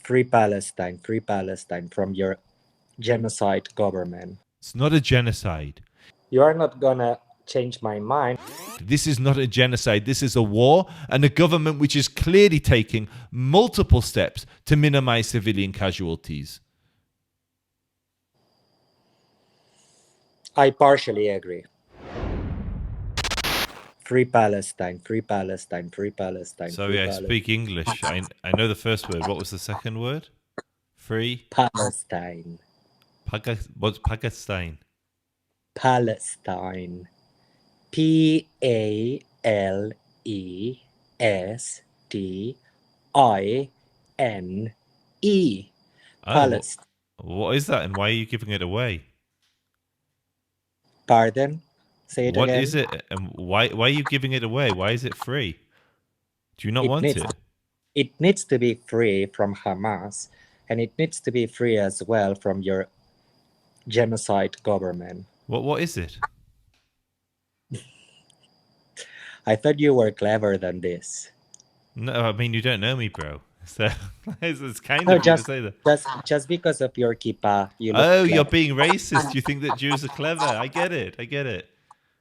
Free Palestine from your genocide government. It's not a genocide. You are not gonna change my mind. This is not a genocide. This is a war and a government which is clearly taking multiple steps to minimize civilian casualties. I partially agree. Free Palestine, free Palestine, free Palestine. Sorry, I speak English. I know the first word. What was the second word? Free? Palestine. What's Pakistan? Palestine. Palestine. Palestine. What is that and why are you giving it away? Pardon? Say it What again. is it and why are you giving it away? Why is it free? Do you not want it? It needs to be free from Hamas, and it needs to be free as well from your genocide government. What is it? I thought you were clever than this. No, I mean you don't know me, bro. So it's kind of just, to say that. Just because of your kippah, you look clever. you're being racist. You think that Jews are clever. I get it.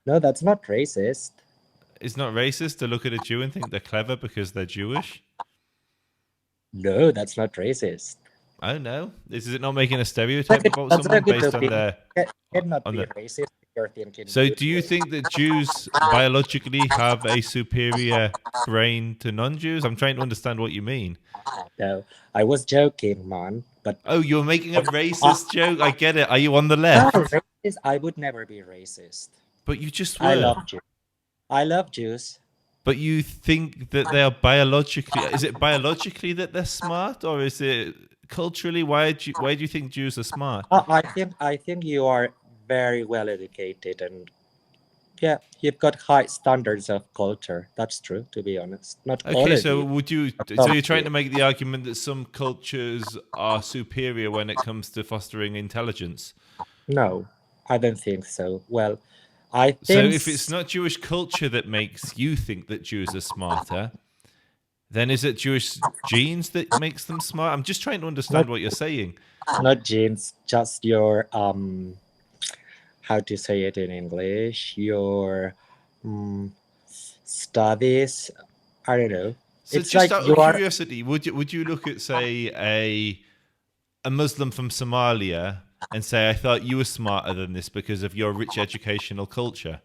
No, that's not racist. It's not racist to look at a Jew and think they're clever because they're Jewish? No, that's not racist. I don't know. Is it not making a stereotype about someone based on their... Cannot be racist. So do you think that Jews biologically have a superior brain to non-Jews? I'm trying to understand what you mean. No, I was joking, man. But you're making a racist joke? I get it. Are you on the left? No, racist. I would never be racist. But you just were. I love Jews. But you think that they are biologically... Is it biologically that they're smart? Or is it culturally? Why do you think Jews are smart? I think you are very well educated, and yeah, you've got high standards of culture. That's true, to be honest. Not all of so you. would you? So you're trying to make the argument that some cultures are superior when it comes to fostering intelligence? No, I don't think so. Well, I think so. If it's not Jewish culture that makes you think that Jews are smarter, then is it Jewish genes that makes them smart? I'm just trying to understand what you're saying. Not genes, just your how to say it in English? Your studies. I don't know. So it's just like out of curiosity, would you look at, say, a Muslim from Somalia and say, I thought you were smarter than this because of your rich educational culture?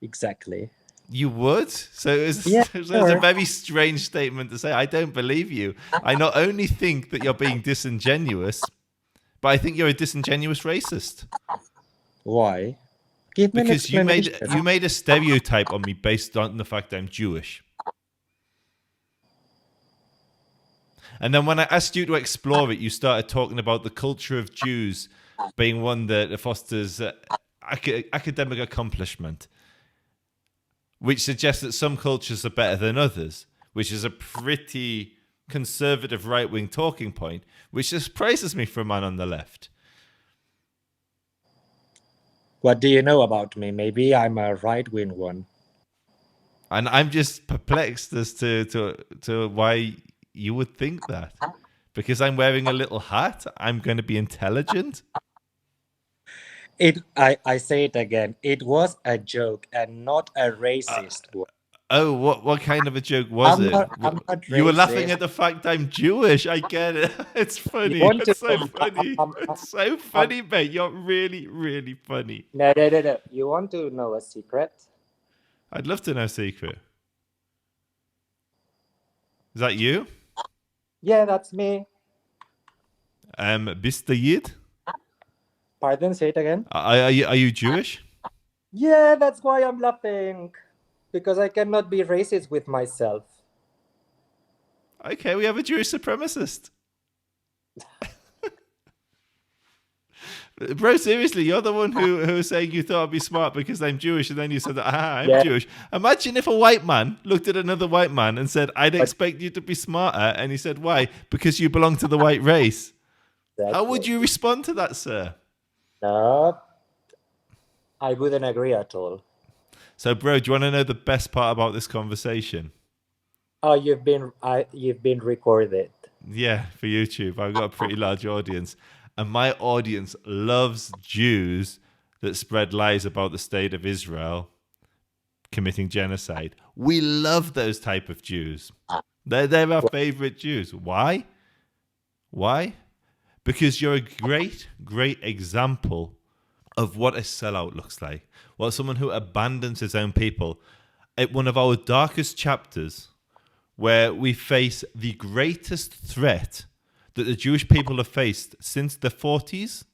Exactly. You would? So it's a very strange statement to say. I don't believe you. I not only think that you're being disingenuous, but I think you're a disingenuous racist. Why? Because you made a stereotype on me based on the fact I'm Jewish. And then when I asked you to explore it, you started talking about the culture of Jews being one that fosters academic accomplishment, which suggests that some cultures are better than others, which is a pretty conservative right-wing talking point, which surprises me for a man on the left. What do you know about me? Maybe I'm a right-wing one. And I'm just perplexed as to why you would think that. Because I'm wearing a little hat, I'm going to be intelligent? I say it again. It was a joke and not a racist one. What kind of a joke was it? I'm not you were racist. laughing at the fact I'm Jewish. I get it. It's funny. It's so funny. It's so funny, mate. You're really, really funny. No. You want to know a secret? I'd love to know a secret. Is that you? Yeah, that's me. Bist du Yid? Pardon, say it again. Are you Jewish? Yeah, that's why I'm laughing. Because I cannot be racist with myself. Okay, we have a Jewish supremacist. Bro, seriously, you're the one who was saying you thought I'd be smart because I'm Jewish, and then you said, I'm Jewish. Imagine if a white man looked at another white man and said, I'd expect you to be smarter, and he said, why? Because you belong to the white race. Exactly. How would you respond to that, sir? No, I wouldn't agree at all. So, bro, do you want to know the best part about this conversation? Oh, you've been recorded. Yeah, for YouTube. I've got a pretty large audience. And my audience loves Jews that spread lies about the state of Israel committing genocide. We love those type of Jews. They're our favorite Jews. Why? Why? Because you're a great, great example of what a sellout looks like. What someone who abandons his own people. At one of our darkest chapters, where we face the greatest threat that the Jewish people have faced since the 40s,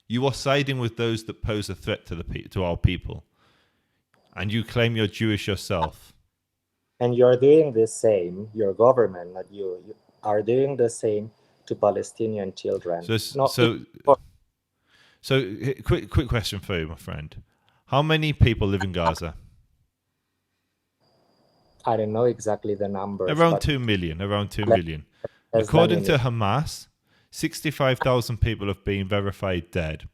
you are siding with those that pose a threat to our people. And you claim you're Jewish yourself. And you're doing the same, your government, not you are doing the same to Palestinian children. So, quick question for you, my friend. How many people live in Gaza? I don't know exactly the numbers. Around 2 million. Around 2 million. According to Hamas, 65,000 people have been verified dead.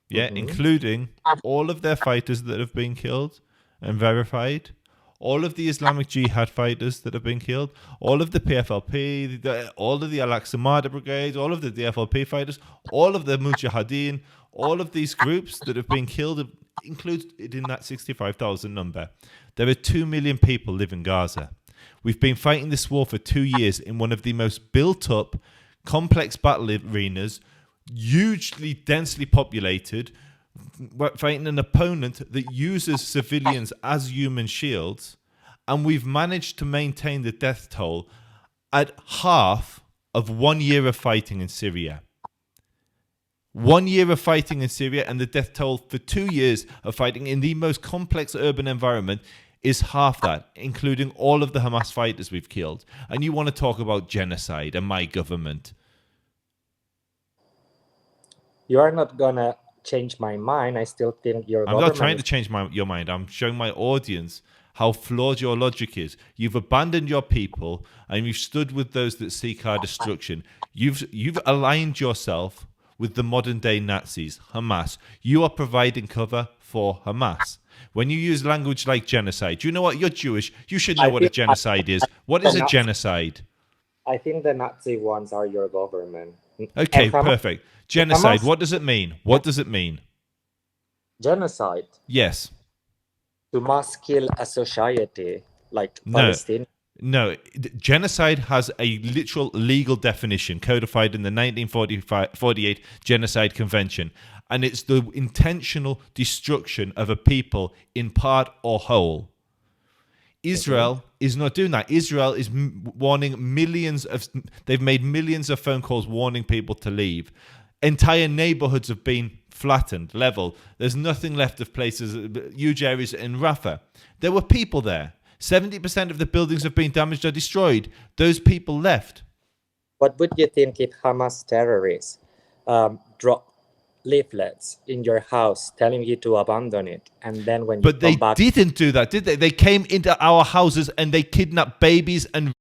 Yeah, including all of their fighters that have been killed and verified, all of the Islamic Jihad fighters that have been killed, all of the PFLP, all of the Al-Aqsa Martyr Brigade, all of the DFLP fighters, all of the Mujahideen, all of these groups that have been killed included in that 65,000 number. There are 2 million people live in Gaza. We've been fighting this war for 2 years in one of the most built-up, complex battle arenas, hugely densely populated, fighting an opponent that uses civilians as human shields, and we've managed to maintain the death toll at half of 1 year of fighting in Syria. 1 year of fighting in Syria, and the death toll for 2 years of fighting in the most complex urban environment is half that, including all of the Hamas fighters we've killed. And you want to talk about genocide and my government? You are not gonna change my mind. I still think your government... I'm not trying to change your mind. I'm showing my audience how flawed your logic is. You've abandoned your people, and you've stood with those that seek our destruction. You've aligned yourself with the modern day Nazis, Hamas. You are providing cover for Hamas. When you use language like genocide, do you know what? You're Jewish. You should know what a genocide is. What is a genocide? I think the Nazi ones are your government. Okay, perfect. Genocide, what does it mean? What does it mean? Genocide? Yes. To mass kill a society like Palestine? No, genocide has a literal legal definition codified in the 1948 Genocide Convention, and it's the intentional destruction of a people in part or whole. Israel is not doing that. Israel is warning they've made millions of phone calls warning people to leave. Entire neighborhoods have been flattened, leveled. There's nothing left of places, huge areas in Rafah. There were people there. 70% of the buildings have been damaged or destroyed. Those people left. What would you think if Hamas terrorists drop leaflets in your house telling you to abandon it, and then when you But they didn't do that, did they? They came into our houses and they kidnapped babies and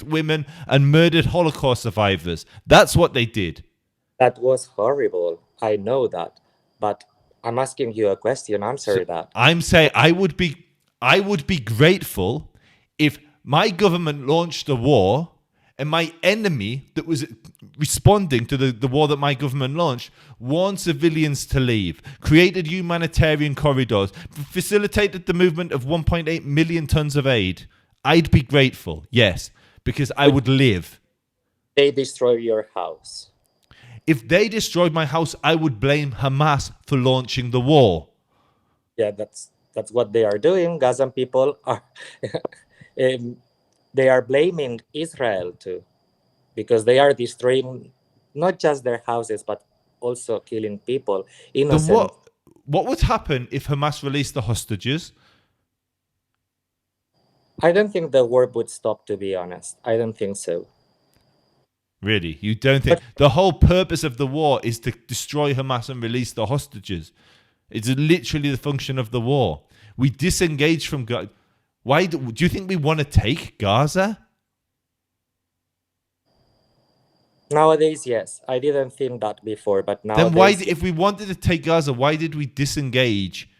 women and murdered Holocaust survivors. That's what they did. That was horrible. I know that. But I'm asking you a question. Answer that. I'm saying I would be grateful if my government launched a war and my enemy that was responding to the war that my government launched warned civilians to leave, created humanitarian corridors, facilitated the movement of 1.8 million tons of aid. I'd be grateful, yes, because I would live. They destroy your house. If they destroyed my house, I would blame Hamas for launching the war. Yeah, that's what they are doing. Gazan people are they are blaming Israel too, because they are destroying not just their houses but also killing people, innocent. What would happen if Hamas released the hostages? I don't think the war would stop, to be honest. I don't think so. Really? You don't think the whole purpose of the war is to destroy Hamas and release the hostages? It's literally the function of the war. We disengage from Gaza. Why do you think we want to take Gaza? Nowadays, yes. I didn't think that before, but nowadays... Then why, if we wanted to take Gaza, why did we disengage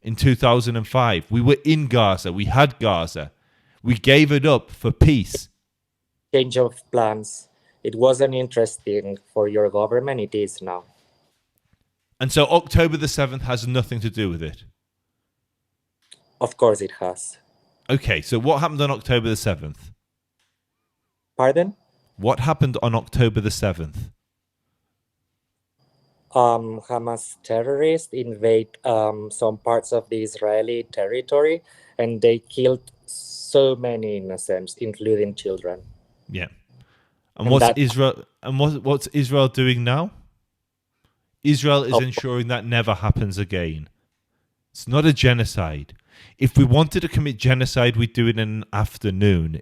in 2005? We were in Gaza. We had Gaza. We gave it up for peace. change of plans. It wasn't interesting for your government. It is now. And so October the 7th has nothing to do with it. Of course it has. Okay, so what happened on October the 7th? Pardon? What happened on October the 7th? Hamas terrorists invade some parts of the Israeli territory, and they killed so many innocents, including children. Yeah. And what's Israel doing now? Israel is ensuring that never happens again. It's not a genocide. If we wanted to commit genocide, we'd do it in an afternoon.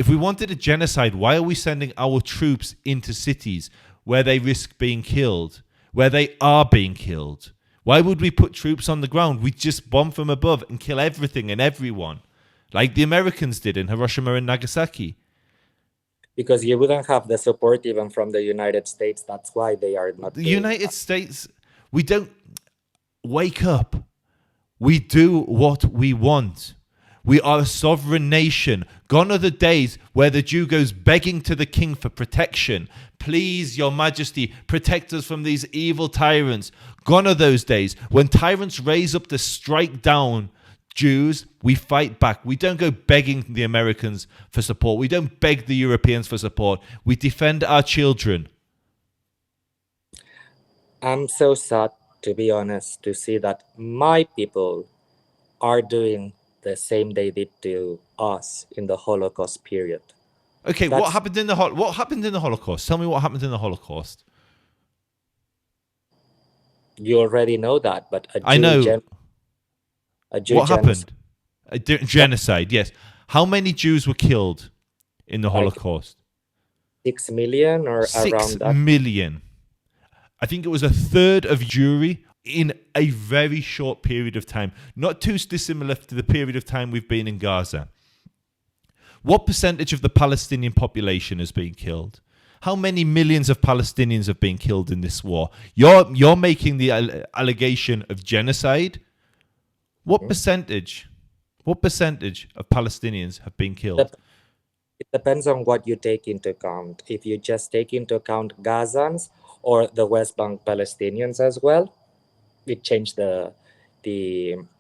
If we wanted a genocide, why are we sending our troops into cities where they risk being killed, where they are being killed? Why would we put troops on the ground? We'd just bomb from above and kill everything and everyone, like the Americans did in Hiroshima and Nagasaki. Because you wouldn't have the support even from the United States. That's why they are not. The United States, we don't wake up. We do what we want. We are a sovereign nation. Gone are the days where the Jew goes begging to the king for protection. Please, your majesty, protect us from these evil tyrants. Gone are those days when tyrants raise up to strike down Jews. We fight back. We don't go begging the Americans for support. We don't beg the Europeans for support. We defend our children. I'm so sad, to be honest, to see that my people are doing the same they did to us in the Holocaust period. Okay, what happened in the Holocaust? Tell me what happened in the Holocaust. You already know that, but I know. What happened? A genocide, yes. How many Jews were killed in the Holocaust? 6 million or around that? 6 million. I think it was a third of Jewry in a very short period of time. Not too dissimilar to the period of time we've been in Gaza. What percentage of the Palestinian population has been killed? How many millions of Palestinians have been killed in this war? You're making the allegation of genocide. What percentage of Palestinians have been killed? It depends on what you take into account. If you just take into account Gazans or the West Bank Palestinians as well, it changed the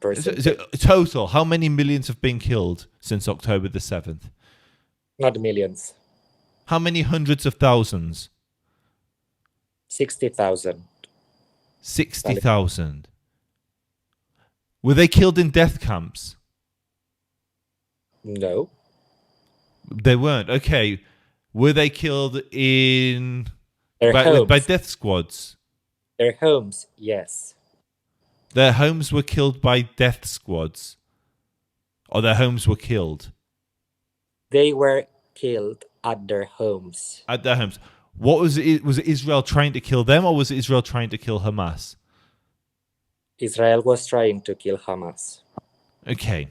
percentage. Total, how many millions have been killed since October the 7th? Not millions. How many hundreds of thousands? 60,000. 60,000. Were they killed in death camps? No. They weren't. Okay. Were they killed in homes. By death squads? Their homes, yes. Their homes were killed by death squads? Or their homes were killed? They were killed at their homes. At their homes. What was it? Was it Israel trying to kill them, or was it Israel trying to kill Hamas? Israel was trying to kill Hamas. Okay.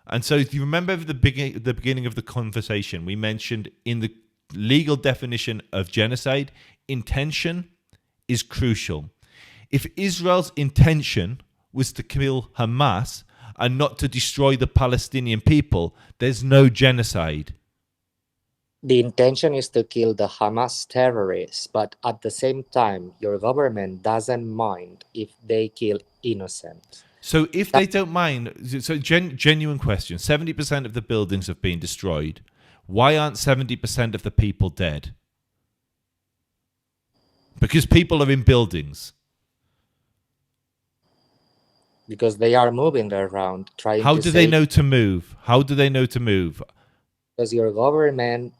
And so if you remember the beginning of the conversation, we mentioned in the legal definition of genocide, intention is crucial. If Israel's intention was to kill Hamas and not to destroy the Palestinian people, there's no genocide. The intention is to kill the Hamas terrorists, but at the same time, your government doesn't mind if they kill innocents. So if they don't mind, so genuine question, 70% of the buildings have been destroyed. Why aren't 70% of the people dead? Because people are in buildings. Because they are moving around, trying to How do they know to move? How do they know to move? Because your government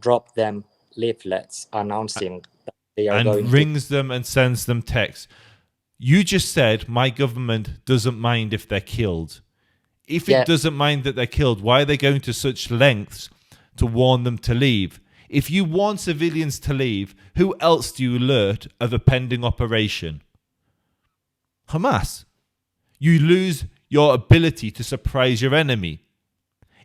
dropped them leaflets announcing that they are going and rings them and sends them texts. You just said my government doesn't mind if they're killed. If it doesn't mind that they're killed, why are they going to such lengths to warn them to leave? If you warn civilians to leave, who else do you alert of a pending operation? Hamas. You lose your ability to surprise your enemy.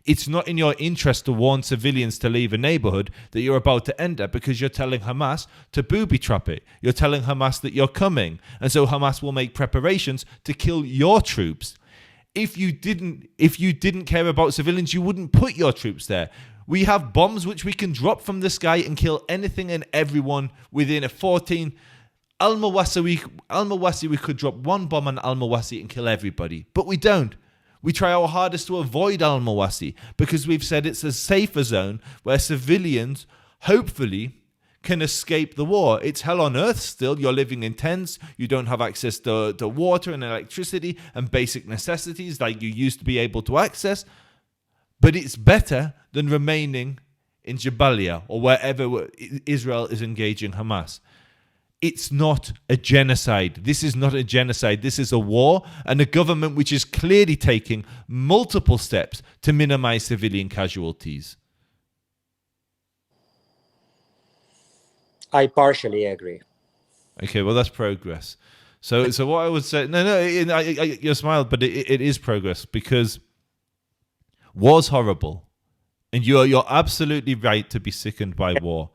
It's not in your interest to warn civilians to leave a neighborhood that you're about to enter because you're telling Hamas to booby trap it. You're telling Hamas that you're coming. And so Hamas will make preparations to kill your troops. If you didn't care about civilians, you wouldn't put your troops there. We have bombs which we can drop from the sky and kill anything and everyone within a 14. Al-Mawasi, we could drop one bomb on Al-Mawasi and kill everybody. But we don't. We try our hardest to avoid Al-Mawasi because we've said it's a safer zone where civilians, hopefully, can escape the war. It's hell on earth still. You're living in tents. You don't have access to water and electricity and basic necessities like you used to be able to access. But it's better than remaining in Jabalia or wherever Israel is engaging Hamas. It's not a genocide. This is not a genocide. This is a war and a government which is clearly taking multiple steps to minimize civilian casualties. I partially agree. Okay, well, that's progress. So what I would say, you smiled, but it is progress because war's horrible, and you're absolutely right to be sickened by war.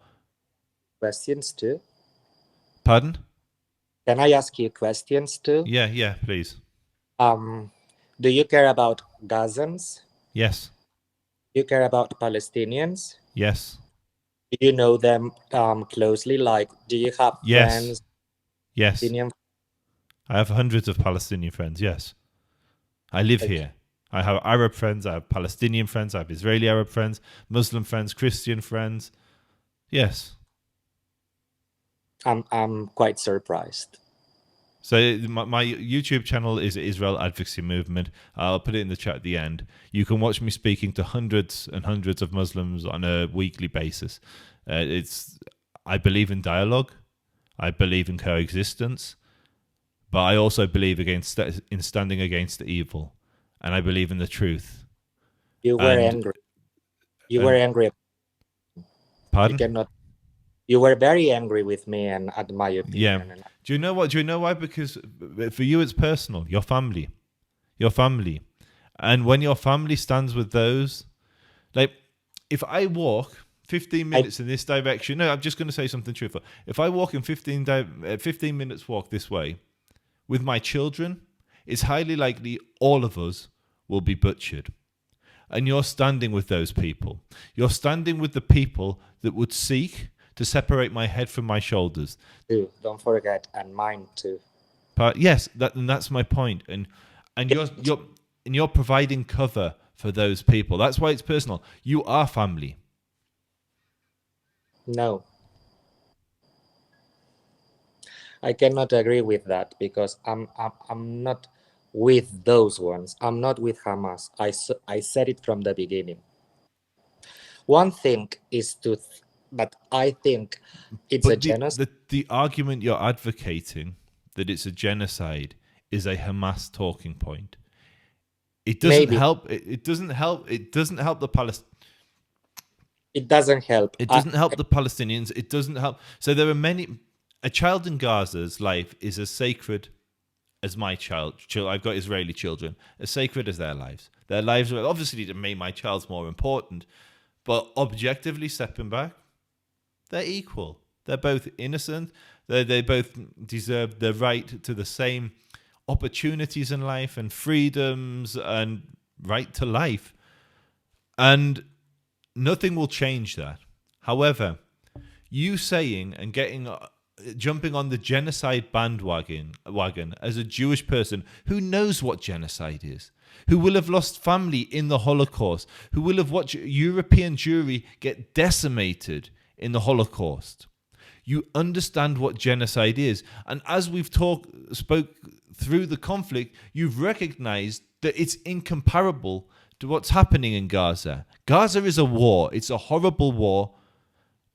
Questions too? Pardon? Can I ask you questions too? Yeah, please. Do you care about Gazans? Yes. Do you care about Palestinians? Yes. Do you know them closely? Like, do you have friends? Yes. Palestinian? I have hundreds of Palestinian friends, yes. I live here. I have Arab friends, I have Palestinian friends, I have Israeli Arab friends, Muslim friends, Christian friends. Yes. I'm quite surprised. So my YouTube channel is Israel Advocacy Movement. I'll put it in the chat at the end. You can watch me speaking to hundreds and hundreds of Muslims on a weekly basis. I believe in dialogue. I believe in coexistence. But I also believe in standing against the evil. And I believe in the truth. You were angry. You were angry. Pardon? You were very angry with me and at my opinion. Yeah. Do you know what? Do you know why? Because for you, it's personal. Your family. Your family. And when your family stands with those, like, if I walk 15 minutes in this direction, no, I'm just going to say something truthful. If I walk in 15 minutes walk this way with my children, it's highly likely all of us will be butchered. And you're standing with those people. You're standing with the people that would seek to separate my head from my shoulders. Don't forget, and mine too. But yes, that's my point. And you're providing cover for those people. That's why it's personal. You are family. No. I cannot agree with that because I'm not with those ones. I'm not with Hamas. I said it from the beginning. One thing is but I think it's a genocide. The argument you're advocating that it's a genocide is a Hamas talking point. It doesn't help. It doesn't help. It doesn't help the Palestinians. It doesn't help. It doesn't help the Palestinians. It doesn't help. So there are many. A child in Gaza's life is as sacred as my child. I've got Israeli children, as sacred as their lives. Their lives are obviously to make my child's more important, but objectively stepping back, they're equal. They're both innocent. They both deserve the right to the same opportunities in life and freedoms and right to life. And nothing will change that. However, you saying and jumping on the genocide bandwagon as a Jewish person who knows what genocide is, who will have lost family in the Holocaust, who will have watched European Jewry get decimated in the Holocaust. You understand what genocide is. And as we've spoke through the conflict, you've recognized that it's incomparable to what's happening in Gaza. Gaza is a war. It's a horrible war,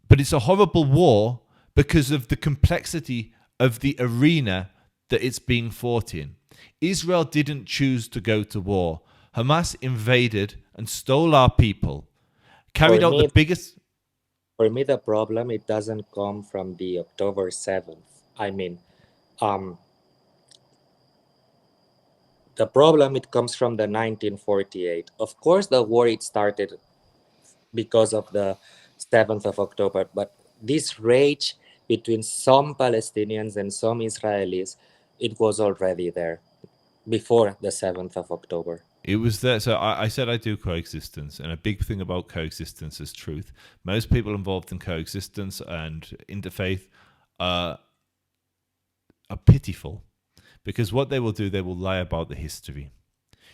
but it's a horrible war because of the complexity of the arena that it's being fought in. Israel didn't choose to go to war. Hamas invaded and stole our people, carried out the biggest... For me, the problem, it doesn't come from the October 7th. I mean, the problem, it comes from the 1948. Of course, the war, it started because of the 7th of October, but this rage between some Palestinians and some Israelis, it was already there before the 7th of October. It was there. So I said I do coexistence, and a big thing about coexistence is truth. Most people involved in coexistence and interfaith are pitiful because what they will do, they will lie about the history.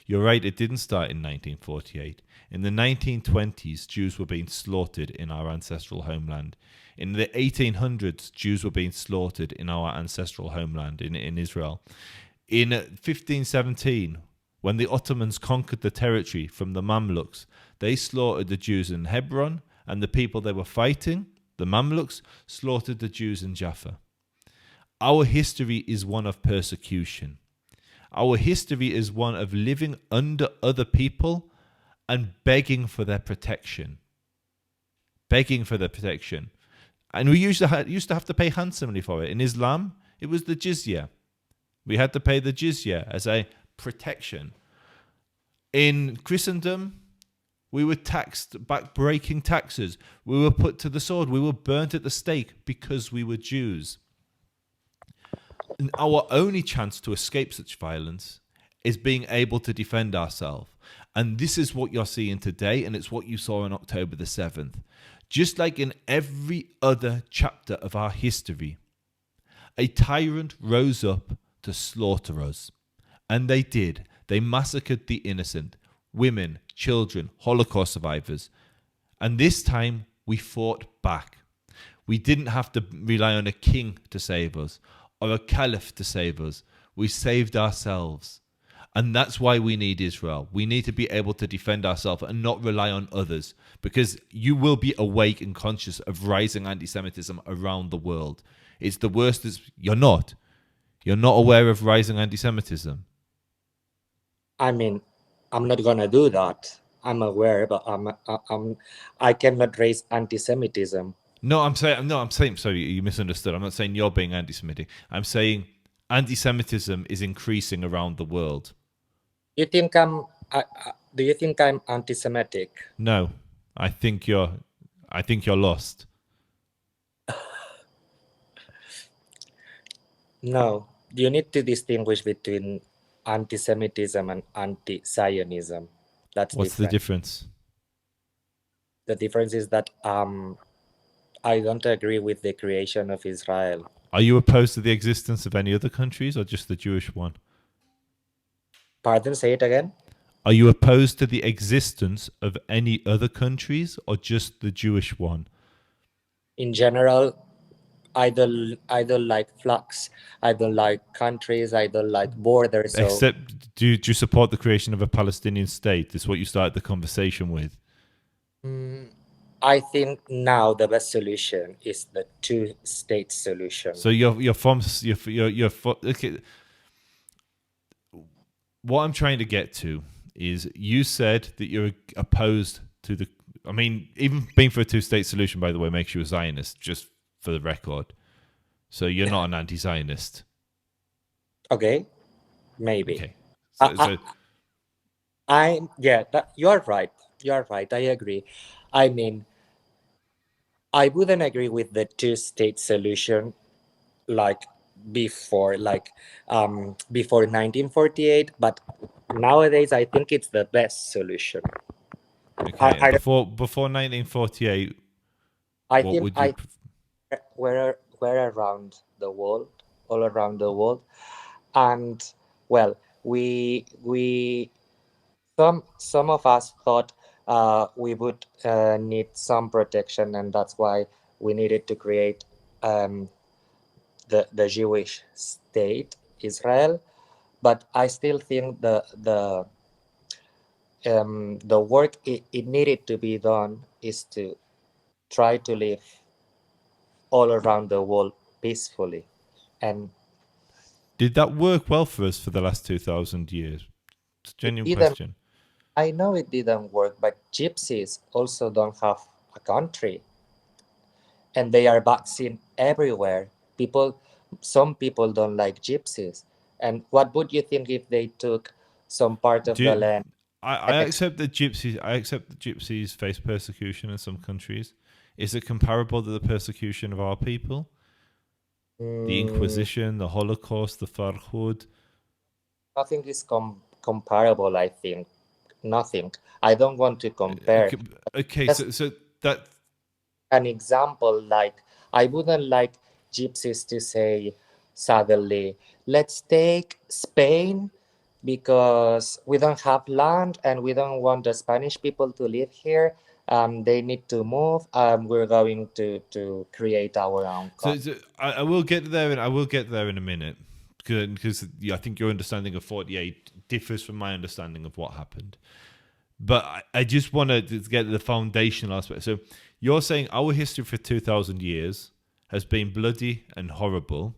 You're right, it didn't start in 1948. In the 1920s, Jews were being slaughtered in our ancestral homeland. In the 1800s, Jews were being slaughtered in our ancestral homeland in Israel. In 1517, when the Ottomans conquered the territory from the Mamluks, they slaughtered the Jews in Hebron, and the people they were fighting, the Mamluks, slaughtered the Jews in Jaffa. Our history is one of persecution. Our history is one of living under other people and begging for their protection. Begging for their protection. And we used to have to pay handsomely for it. In Islam, it was the jizya. We had to pay the jizya as a protection. In Christendom, we were taxed, back-breaking taxes. We were put to the sword. We were burnt at the stake because we were Jews. And our only chance to escape such violence is being able to defend ourselves. And this is what you're seeing today, and it's what you saw on October the 7th. Just like in every other chapter of our history, a tyrant rose up to slaughter us. And they did. They massacred the innocent, women, children, Holocaust survivors. And this time, we fought back. We didn't have to rely on a king to save us or a caliph to save us. We saved ourselves. And that's why we need Israel. We need to be able to defend ourselves and not rely on others, because you will be awake and conscious of rising anti-Semitism around the world. It's the worst. You're not. You're not aware of rising anti-Semitism. I mean, I'm not gonna do that. I'm aware, but I cannot raise anti-Semitism. No, I'm saying, sorry, you misunderstood. I'm not saying you're being anti-Semitic. I'm saying anti-Semitism is increasing around the world. Do you think I'm anti-Semitic? No, I think you're lost. No, you need to distinguish between anti-Semitism and anti-Zionism. That's What's different. the difference? The difference is that I don't agree with the creation of Israel. Are you opposed to the existence of any other countries or just the Jewish one? Pardon, say it again? Are you opposed to the existence of any other countries or just the Jewish one? In general, I don't like flags. I don't like countries. I don't like borders. So Except, do you support the creation of a Palestinian state? Is what you started the conversation with. I think now the best solution is the two-state solution. So okay. What I'm trying to get to is you said that you're opposed to the. I mean, even being for a two-state solution, by the way, makes you a Zionist, just for the record. So you're not an anti-Zionist. Okay, maybe. Okay. You're right. You're right. I agree. I mean, I wouldn't agree with the two-state solution like before 1948, but nowadays I think it's the best solution. Okay. Before 1948, I what think would you? we're around the world, all around the world, and well, we some of us thought we would need some protection, and that's why we needed to create the Jewish state, Israel. But I still think the work it needed to be done is to try to live all around the world peacefully. And Did that work well for us for the last 2,000 years? It's a genuine question. I know it didn't work, but gypsies also don't have a country, and they are vaccinated everywhere. Some people don't like gypsies. And what would you think if they took some part of the land? I accept that gypsies face persecution in some countries. Is it comparable to the persecution of our people? The Inquisition, the Holocaust, the Farhud? Nothing is comparable, I think. nothing. I don't want to compare. Okay, Just so that an example, like I wouldn't like gypsies to say suddenly, let's take Spain because we don't have land and we don't want the Spanish people to live here. They need to move. We're going to create our own country. so I will get there, and I will get there in a minute, because yeah, I think your understanding of 48 differs from my understanding of what happened. But I just want to get the foundational aspect. So you're saying our history for 2,000 years has been bloody and horrible,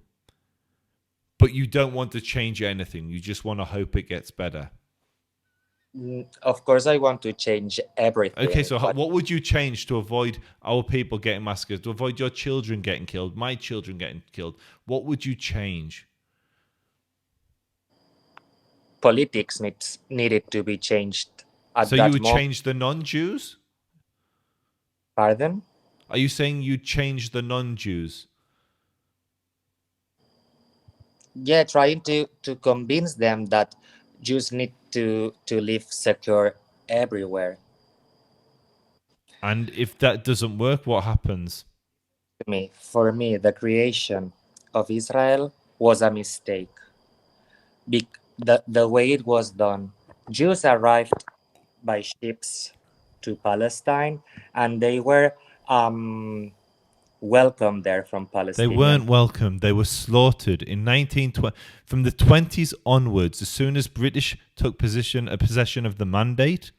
but you don't want to change anything. You just want to hope it gets better. Of course, I want to change Okay, everything, so but what would you change to avoid our people getting massacred, to avoid your children getting killed, my children getting killed? What would you change? politics needed to be changed So at you that would moment. change the non-Jews? Pardon? Are you saying you'd change the non-Jews? Yeah, trying to convince them that Jews need to live secure everywhere. And if that doesn't work, what happens? For me, the creation of Israel was a mistake. The way it was done, Jews arrived by ships to Palestine, and they were welcomed there from They Palestinian. weren't welcome. They were slaughtered in 1920. From the 20s onwards, as soon as British took possession of the mandate,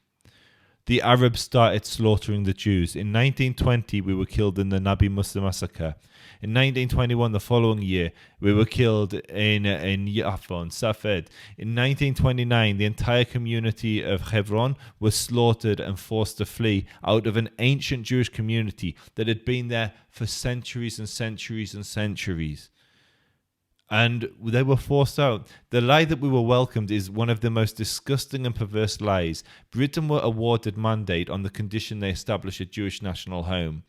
the Arabs started slaughtering the Jews. In 1920, we were killed in the Nabi Musa massacre. In 1921, the following year, we were killed in Yafon, Safed. In 1929, the entire community of Hebron was slaughtered and forced to flee out of an ancient Jewish community that had been there for centuries and centuries and centuries. And they were forced out. The lie that we were welcomed is one of the most disgusting and perverse lies. Britain were awarded mandate on the condition they establish a Jewish national home.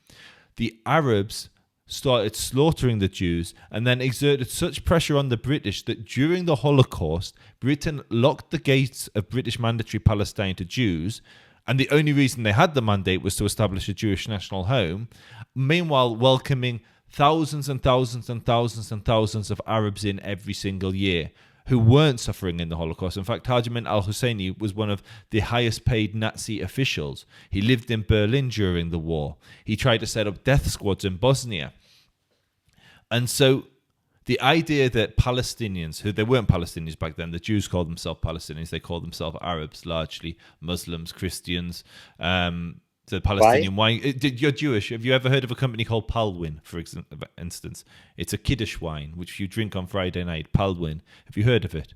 The Arabs started slaughtering the Jews and then exerted such pressure on the British that during the Holocaust, Britain locked the gates of British mandatory Palestine to Jews, and the only reason they had the mandate was to establish a Jewish national home, meanwhile welcoming thousands and thousands and thousands and thousands of Arabs in every single year who weren't suffering in the Holocaust. In fact, Hajimin al-Husseini was one of the highest paid Nazi officials. He lived in Berlin during the war. He tried to set up death squads in Bosnia. And so the idea that Palestinians, who they weren't Palestinians back then, the Jews called themselves Palestinians, they called themselves Arabs, largely Muslims, Christians, the Why? Palestinian wine. You're Jewish. Have you ever heard of a company called Palwin, for instance? It's a Kiddush wine, which you drink on Friday night. Palwin. Have you heard of it?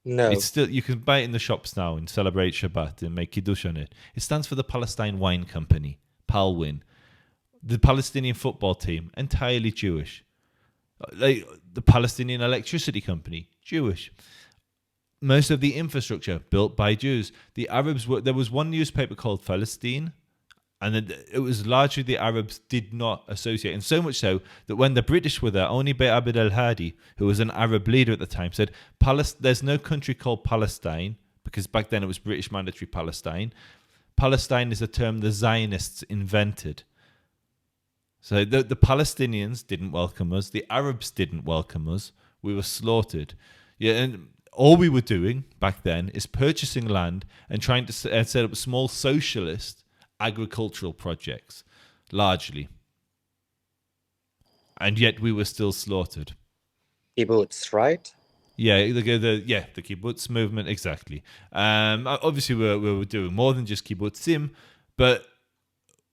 It's No. still, you can buy it in the shops now and celebrate Shabbat and make Kiddush on it. It stands for the Palestine Wine Company, Palwin. The Palestinian football team, entirely Jewish. The Palestinian electricity company, Jewish. Most of the infrastructure built by Jews. The Arabs were. There was one newspaper called Palestine, and it was largely the Arabs did not associate, and so much so that when the British were there, only Bey Abd al-Hadi, who was an Arab leader at the time, said, "There's no country called Palestine," because back then it was British mandatory Palestine. Palestine is a term the Zionists invented. So the Palestinians didn't welcome us. The Arabs didn't welcome us. We were slaughtered. Yeah, and all we were doing back then is purchasing land and trying to set up small socialist agricultural projects, largely. And yet we were still slaughtered. Kibbutz, right? Yeah, the kibbutz movement, exactly. Obviously, we were doing more than just kibbutzim, but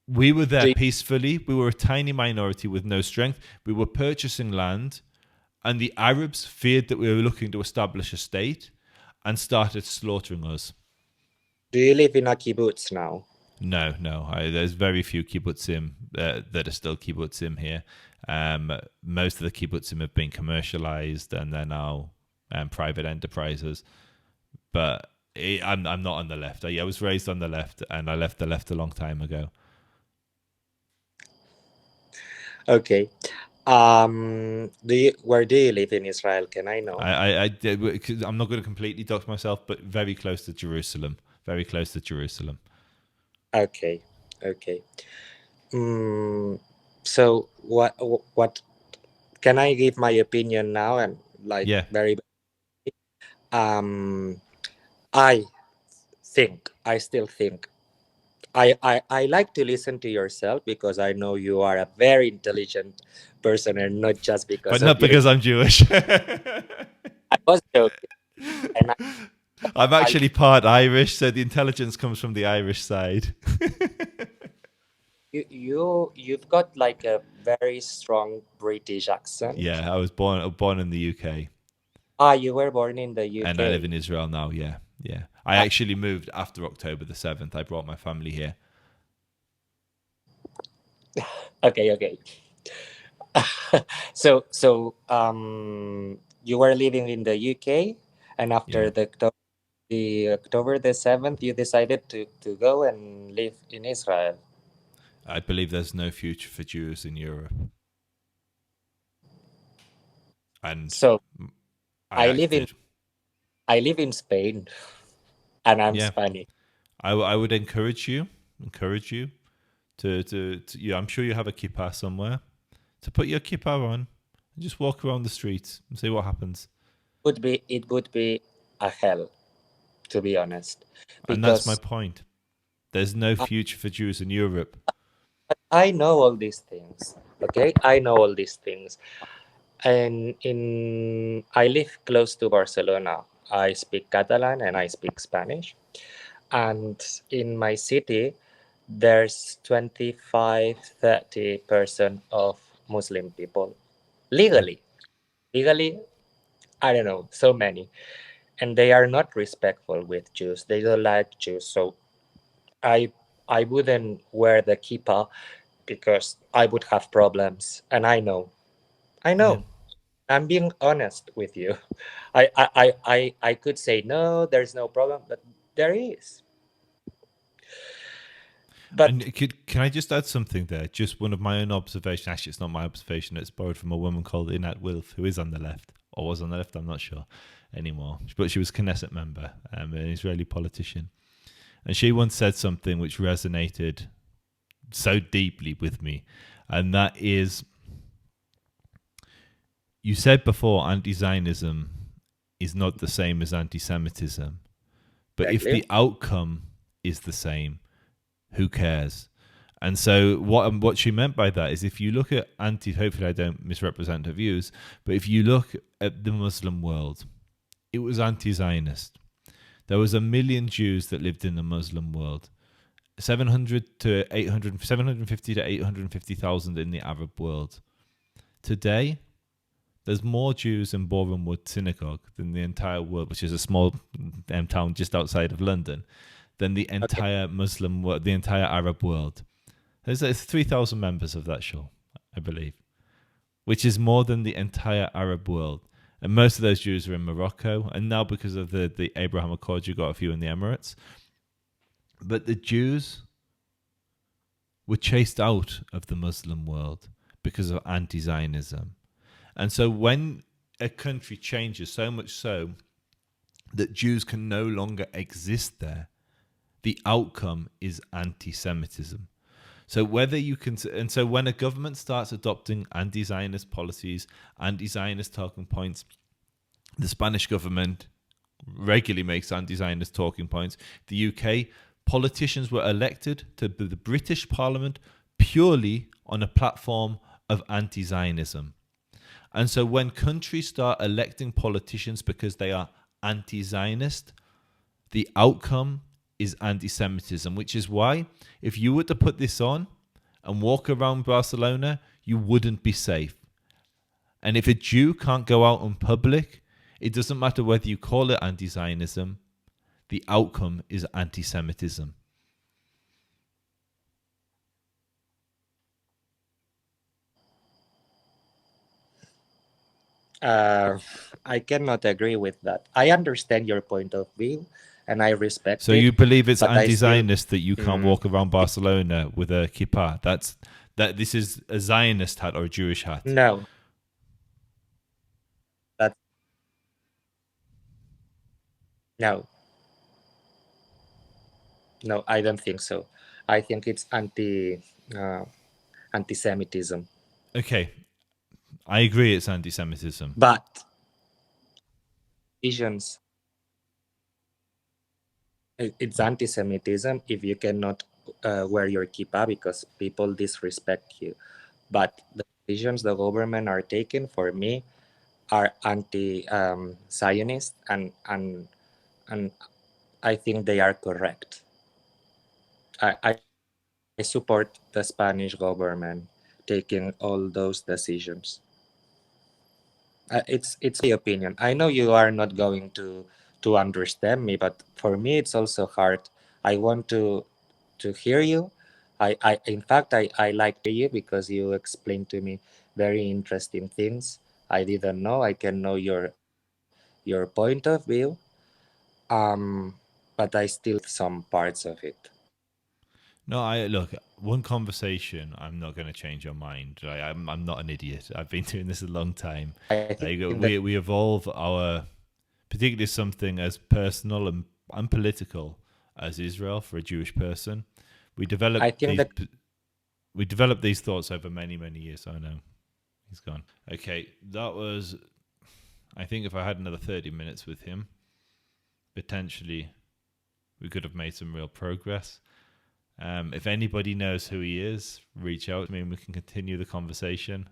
we were there Do, peacefully. We were a tiny minority with no strength. We were purchasing land, and the Arabs feared that we were looking to establish a state and started slaughtering us. do you live in a kibbutz now? No. There's very few kibbutzim that are still kibbutzim here. Most of the kibbutzim have been commercialized and they're now private enterprises. But I'm not on the left. I was raised on the left, and I left the left a long time ago. Okay. Where do you live in Israel? Can I know? I'm not going to completely dox myself, but very close to Jerusalem, very close to Jerusalem. Okay, okay. Mm, so what can I give my opinion now? And like Yeah, very um, I I still think I like to listen to yourself because I know you are a very intelligent person and not just but because of not your. because I'm Jewish. I was joking, and I'm I actually part Irish, so the intelligence comes from the Irish side. you've got like a very strong British accent. Yeah, I was born in the UK, Ah, you were born in the and I live UK. in Israel now. Yeah, yeah. I Ah, actually moved after October the 7th. I brought my family here. okay, okay. You were living in the UK, and Yeah, after the October the 7th, you decided to go and live in Israel. I believe there's no future for Jews in Europe, and So I I live in acted. I live in Spain, and I'm Yeah, Spanish. I would encourage you to yeah. I'm sure you have a kippah somewhere to put your kippah on and just walk around the streets and see what happens. It would be a hell, to be honest, And that's my because point. There's no I, future for Jews in Europe. I know all these things. Okay, I know all these things, and in I live close to Barcelona. I speak Catalan and I speak Spanish, and in my city there's 25-30% of Muslim people Yeah. legally. I don't know, so many, and they are not respectful with Jews. They don't like Jews, so I I wouldn't wear the kippah because I would have problems, and I Yeah. know. I'm being honest with you. I could say no, there's no problem, but there is. But And can I just add something there? Just one of my own observations. Actually, it's not my observation. It's borrowed from a woman called Inat Wilf, who is on the left, or was on the left. I'm not sure anymore. But she was a Knesset member, an Israeli politician. And she once said something which resonated so deeply with me. And that is, you said before, anti-Zionism is not the same as anti-Semitism. But if exactly. the outcome is the same, who cares? And so what she meant by that is, if you look at hopefully I don't misrepresent her views, but if you look at the Muslim world, it was anti-Zionist. There was 1 million Jews that lived in the Muslim world. 750 to 850,000 in the Arab world. Today, there's more Jews in Boreham Wood Synagogue than the entire world, which is a small town just outside of London, than the Okay. entire Muslim world, the entire Arab world. There's 3,000 members of that show, I believe, which is more than the entire Arab world. And most of those Jews are in Morocco. And now, because of the Abraham Accords, you got a few in the Emirates. But the Jews were chased out of the Muslim world because of anti Zionism. And so when a country changes so much so that Jews can no longer exist there, the outcome is anti Semitism. So whether you can, and so when a government starts adopting anti-Zionist policies, anti-Zionist talking points, the Spanish government regularly makes anti-Zionist talking points. The UK politicians were elected to the British Parliament purely on a platform of anti-Zionism. And so when countries start electing politicians because they are anti-Zionist, the outcome is anti-Semitism, which is why if you were to put this on and walk around Barcelona, you wouldn't be safe. And if a Jew can't go out in public, it doesn't matter whether you call it anti-Zionism, the outcome is anti-Semitism. Uh, I cannot agree with that. I understand your point of view, and I respect So it, you believe it's but I still anti-Zionist that you can't mm, walk around Barcelona with a kippah? That this is a Zionist hat or a Jewish hat. no. That no. No, I don't think so. I think it's anti-Semitism. Okay, I agree it's anti-Semitism. But visions, it's anti-Semitism if you cannot wear your kippah because people disrespect you. But the decisions the government are taking, for me, are anti-Zionist, and I think they are correct. I support the Spanish government taking all those decisions. It's my opinion. I know you are not going to understand me, but for me it's also hard. I want to hear you. I in fact I like to hear you because you explained to me very interesting things I didn't know. I can know your point of view. Um, but I still some parts of it. No, I look, one conversation. I'm not going to change your mind. Right? I'm not an idiot. I've been doing this a long time. I Like, think that we evolve our, particularly something as personal and political as Israel for a Jewish person. We I develop think these that we develop these thoughts over many years. I know he's gone. Okay, that was. I think if I had another 30 minutes with him, potentially we could have made some real progress. If anybody knows who he is, reach out to me and we can continue the conversation.